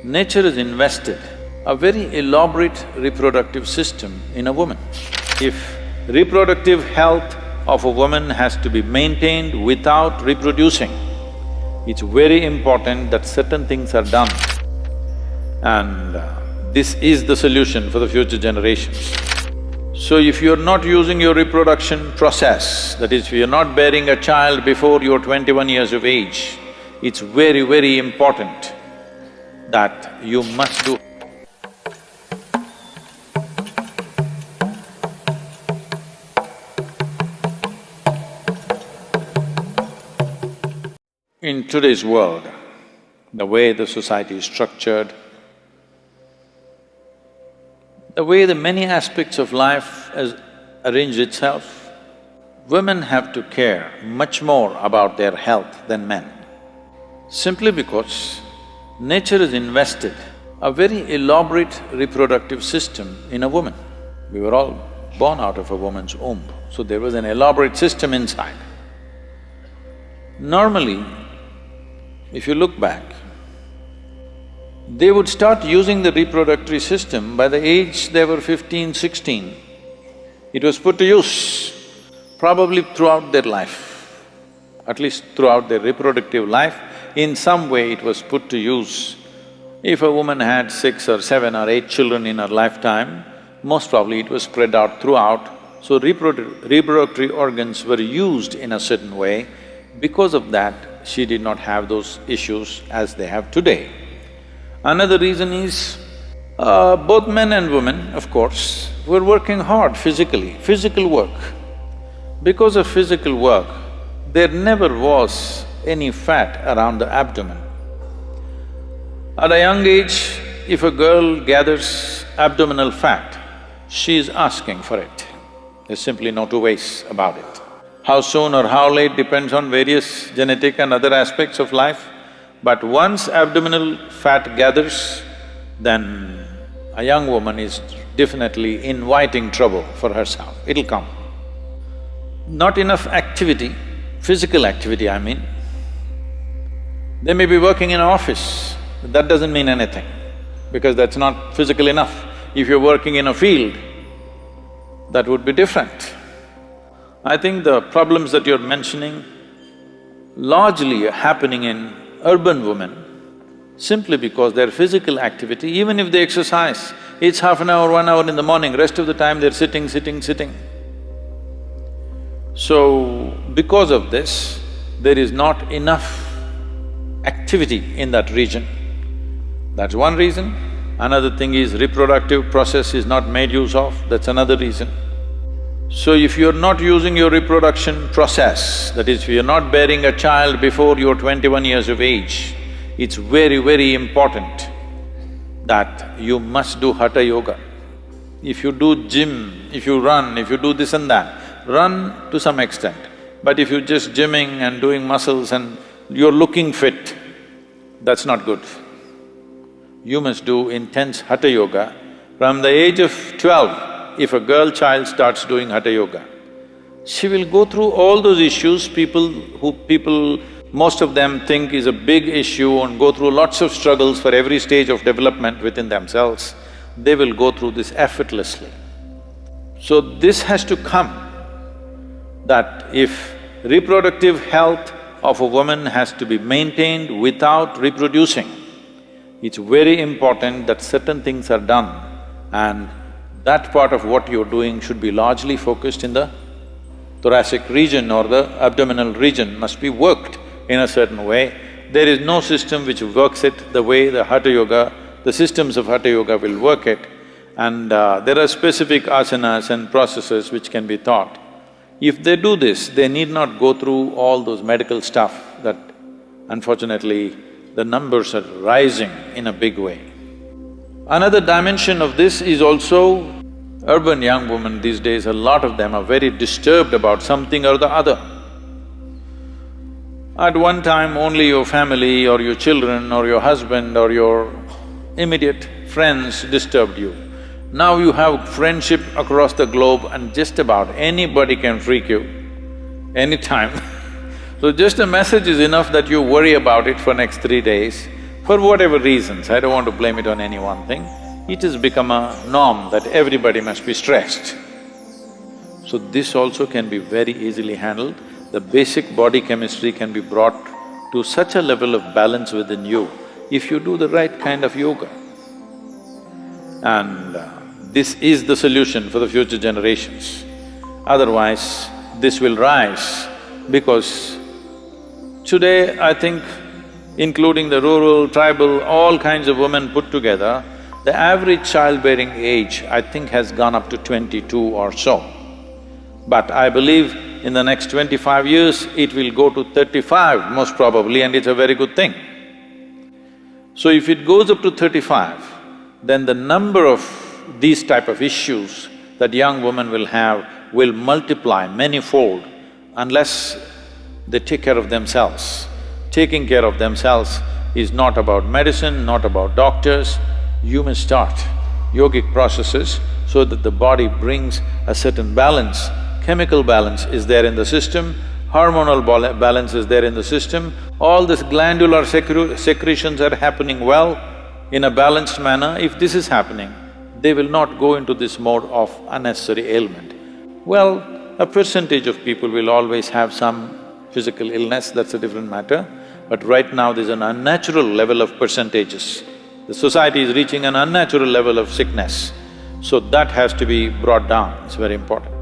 nature has invested a very elaborate reproductive system in a woman. If reproductive health of a woman has to be maintained without reproducing, it's very important that certain things are done. And this is the solution for the future generations. So if you're not using your reproduction process, that is, if you're not bearing a child before you're 21 years of age, it's very, very important that you must do. In today's world, the way the society is structured, the way the many aspects of life has arranged itself, women have to care much more about their health than men. Simply because nature has invested a very elaborate reproductive system in a woman. We were all born out of a woman's womb, so there was an elaborate system inside. Normally, if you look back, they would start using the reproductive system by the age they were 15, 16. It was put to use probably throughout their life, at least throughout their reproductive life, in some way it was put to use. If a woman had 6 or 7 or 8 children in her lifetime, most probably it was spread out throughout, so reproductive organs were used in a certain way. Because of that, she did not have those issues as they have today. Another reason is, both men and women, of course, were working hard physically, physical work. Because of physical work, there never was any fat around the abdomen. At a young age, if a girl gathers abdominal fat, she is asking for it. There's simply no two ways about it. How soon or how late depends on various genetic and other aspects of life, but once abdominal fat gathers, then a young woman is definitely inviting trouble for herself, it'll come. Not enough activity, physical activity I mean. They may be working in an office, but that doesn't mean anything, because that's not physical enough. If you're working in a field, that would be different. I think the problems that you're mentioning largely are happening in urban women simply because their physical activity, even if they exercise, it's half an hour, 1 hour in the morning, rest of the time they're sitting. So, because of this, there is not enough activity in that region. That's one reason. Another thing is reproductive process is not made use of, that's another reason. So if you're not using your reproduction process, that is, if you're not bearing a child before you're 21 years of age, it's very, very important that you must do hatha yoga. If you do gym, if you run, if you do this and that, run to some extent. But if you're just gymming and doing muscles and you're looking fit, that's not good. You must do intense hatha yoga. From the age of 12, if a girl child starts doing hatha yoga, she will go through all those issues most of them think is a big issue and go through lots of struggles for every stage of development within themselves. They will go through this effortlessly. So this has to come, that if reproductive health of a woman has to be maintained without reproducing, it's very important that certain things are done, and that part of what you're doing should be largely focused in the thoracic region or the abdominal region, must be worked in a certain way. There is no system which works it the way the hatha yoga, the systems of hatha yoga will work it, and there are specific asanas and processes which can be taught. If they do this, they need not go through all those medical stuff that unfortunately the numbers are rising in a big way. Another dimension of this is also urban young women these days, a lot of them are very disturbed about something or the other. At one time, only your family or your children or your husband or your immediate friends disturbed you. Now you have friendship across the globe and just about anybody can freak you, anytime. So just a message is enough that you worry about it for next 3 days. For whatever reasons, I don't want to blame it on any one thing, it has become a norm that everybody must be stressed. So this also can be very easily handled. The basic body chemistry can be brought to such a level of balance within you if you do the right kind of yoga. And this is the solution for the future generations. Otherwise, this will rise because today, I think, including the rural, tribal, all kinds of women put together, the average childbearing age, I think, has gone up to 22 or so. But I believe in the next 25 years, it will go to 35 most probably, and it's a very good thing. So if it goes up to 35, then the number of these type of issues that young women will have will multiply manyfold unless they take care of themselves. Taking care of themselves is not about medicine, not about doctors. You must start yogic processes so that the body brings a certain balance. Chemical balance is there in the system, hormonal balance is there in the system, all this glandular secretions are happening well in a balanced manner. If this is happening, they will not go into this mode of unnecessary ailment. Well, a percentage of people will always have some physical illness, that's a different matter, but right now there's an unnatural level of percentages. The society is reaching an unnatural level of sickness, so that has to be brought down, it's very important.